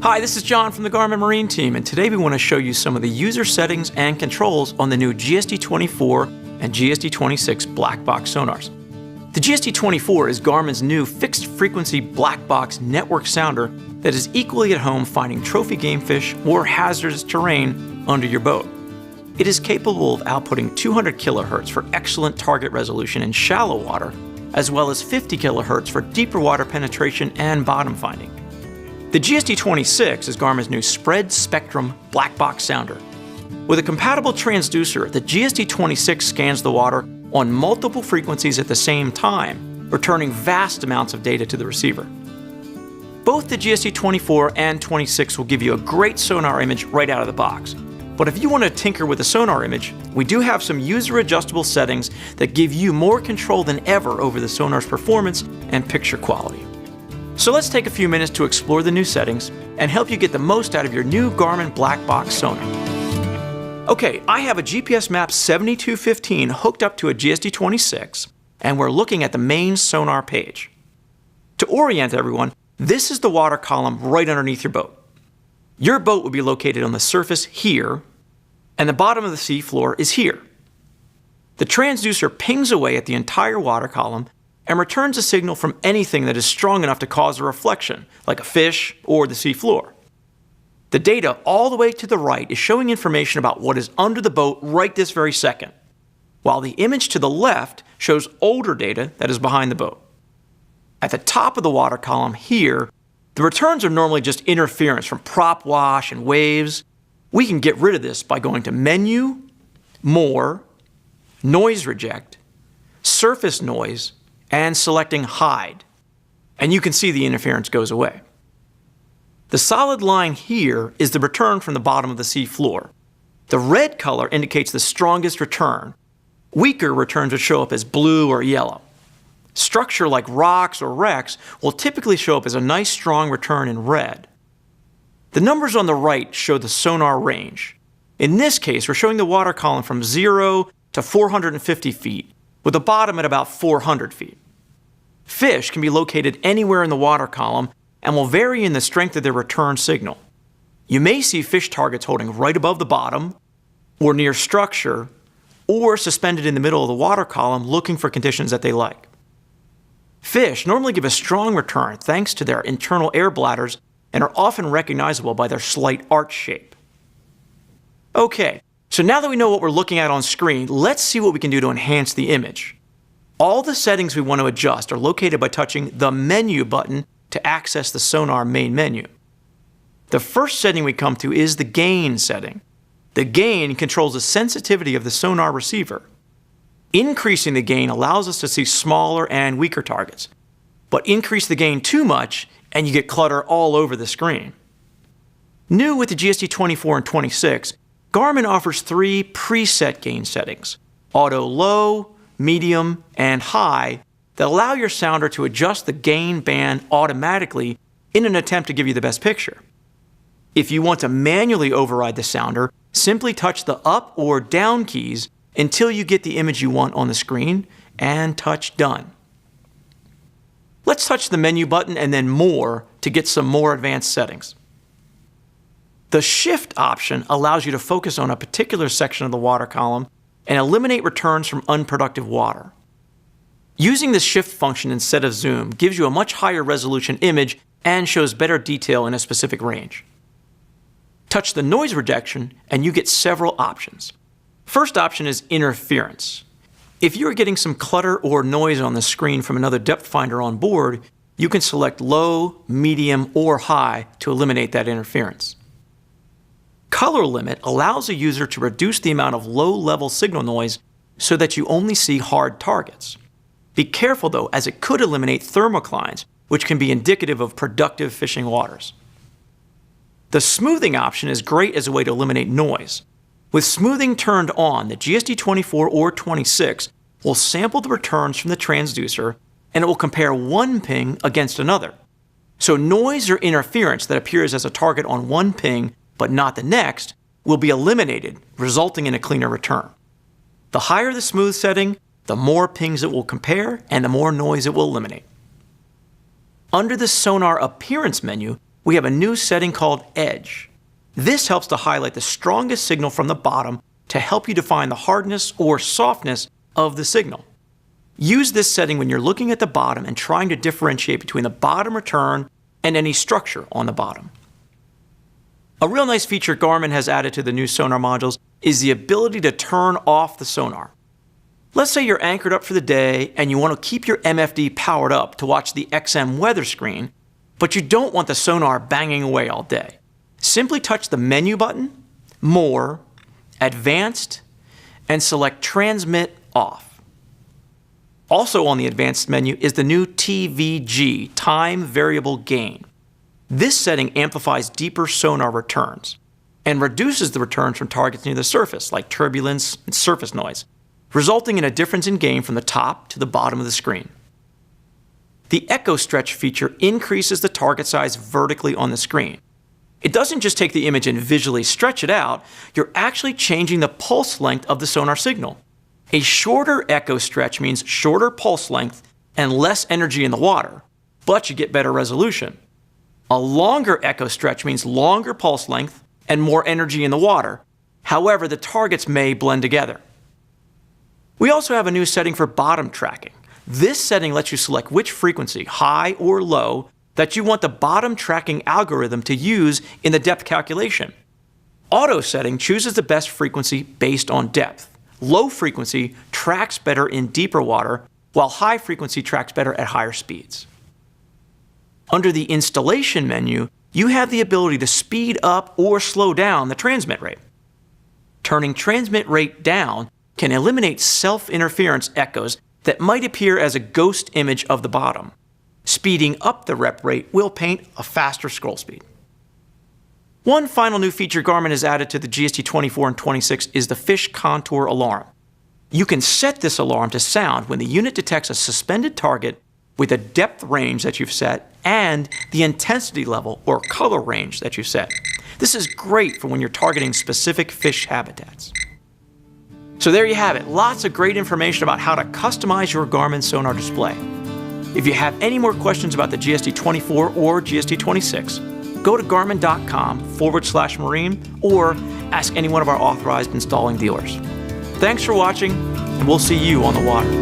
Hi, this is John from the Garmin Marine team, and today we want to show you some of the user settings and controls on the new GSD24 and GSD26 black box sonars. The GSD24 is Garmin's new fixed frequency black box network sounder that is equally at home finding trophy game fish or hazardous terrain under your boat. It is capable of outputting 200 kHz for excellent target resolution in shallow water, as well as 50 kHz for deeper water penetration and bottom finding. The GSD26 is Garmin's new spread spectrum black box sounder. With a compatible transducer, the GSD26 scans the water on multiple frequencies at the same time, returning vast amounts of data to the receiver. Both the GSD24 and 26 will give you a great sonar image right out of the box. But if you want to tinker with the sonar image, we do have some user-adjustable settings that give you more control than ever over the sonar's performance and picture quality. So let's take a few minutes to explore the new settings and help you get the most out of your new Garmin black box sonar. Okay, I have a GPS map 7215 hooked up to a GSD26, and we're looking at the main sonar page. To orient everyone, this is the water column right underneath your boat. Your boat would be located on the surface here, and the bottom of the sea floor is here. The transducer pings away at the entire water column and returns a signal from anything that is strong enough to cause a reflection, like a fish or the sea floor. The data all the way to the right is showing information about what is under the boat right this very second, while the image to the left shows older data that is behind the boat. At the top of the water column here, the returns are normally just interference from prop wash and waves. We can get rid of this by going to Menu, More, Noise Reject, Surface Noise, and selecting Hide. And you can see the interference goes away. The solid line here is the return from the bottom of the sea floor. The red color indicates the strongest return. Weaker returns would show up as blue or yellow. Structure like rocks or wrecks will typically show up as a nice strong return in red. The numbers on the right show the sonar range. In this case, we're showing the water column from 0 to 450 feet, with the bottom at about 400 feet. Fish can be located anywhere in the water column and will vary in the strength of their return signal. You may see fish targets holding right above the bottom, or near structure, or suspended in the middle of the water column looking for conditions that they like. Fish normally give a strong return thanks to their internal air bladders and are often recognizable by their slight arch shape. Okay, so now that we know what we're looking at on screen, let's see what we can do to enhance the image. All the settings we want to adjust are located by touching the Menu button to access the sonar main menu. The first setting we come to is the gain setting. The gain controls the sensitivity of the sonar receiver. Increasing the gain allows us to see smaller and weaker targets, but increase the gain too much and you get clutter all over the screen. New with the GSD24 and 26, Garmin offers 3 preset gain settings: Auto Low, Medium, and High, that allow your sounder to adjust the gain band automatically in an attempt to give you the best picture. If you want to manually override the sounder, simply touch the up or down keys until you get the image you want on the screen and touch Done. Let's touch the Menu button and then More to get some more advanced settings. The Shift option allows you to focus on a particular section of the water column and eliminate returns from unproductive water. Using the Shift function instead of Zoom gives you a much higher resolution image and shows better detail in a specific range. Touch the Noise Rejection and you get several options. First option is Interference. If you are getting some clutter or noise on the screen from another depth finder on board, you can select Low, Medium, or High to eliminate that interference. Color Limit allows a user to reduce the amount of low-level signal noise so that you only see hard targets. Be careful though, as it could eliminate thermoclines, which can be indicative of productive fishing waters. The Smoothing option is great as a way to eliminate noise. With smoothing turned on, the GSD24 or 26 will sample the returns from the transducer and it will compare one ping against another. So noise or interference that appears as a target on one ping but not the next will be eliminated, resulting in a cleaner return. The higher the smooth setting, the more pings it will compare and the more noise it will eliminate. Under the Sonar Appearance menu, we have a new setting called Edge. This helps to highlight the strongest signal from the bottom to help you define the hardness or softness of the signal. Use this setting when you're looking at the bottom and trying to differentiate between the bottom return and any structure on the bottom. A real nice feature Garmin has added to the new sonar modules is the ability to turn off the sonar. Let's say you're anchored up for the day and you want to keep your MFD powered up to watch the XM weather screen, but you don't want the sonar banging away all day. Simply touch the menu button, More, Advanced, and select Transmit Off. Also on the Advanced menu is the new TVG, Time Variable Gain. This setting amplifies deeper sonar returns and reduces the returns from targets near the surface, like turbulence and surface noise, resulting in a difference in gain from the top to the bottom of the screen. The Echo Stretch feature increases the target size vertically on the screen. It doesn't just take the image and visually stretch it out, you're actually changing the pulse length of the sonar signal. A shorter echo stretch means shorter pulse length and less energy in the water, but you get better resolution. A longer echo stretch means longer pulse length and more energy in the water. However, the targets may blend together. We also have a new setting for bottom tracking. This setting lets you select which frequency, high or low, that you want the bottom tracking algorithm to use in the depth calculation. Auto setting chooses the best frequency based on depth. Low frequency tracks better in deeper water, while high frequency tracks better at higher speeds. Under the installation menu, you have the ability to speed up or slow down the transmit rate. Turning transmit rate down can eliminate self-interference echoes that might appear as a ghost image of the bottom. Speeding up the rep rate will paint a faster scroll speed. One final new feature Garmin has added to the GSD 24 and 26 is the fish contour alarm. You can set this alarm to sound when the unit detects a suspended target with a depth range that you've set and the intensity level or color range that you've set. This is great for when you're targeting specific fish habitats. So there you have it, lots of great information about how to customize your Garmin sonar display. If you have any more questions about the GSD 24 or GSD 26, go to garmin.com/marine or ask any one of our authorized installing dealers. Thanks for watching, and we'll see you on the water.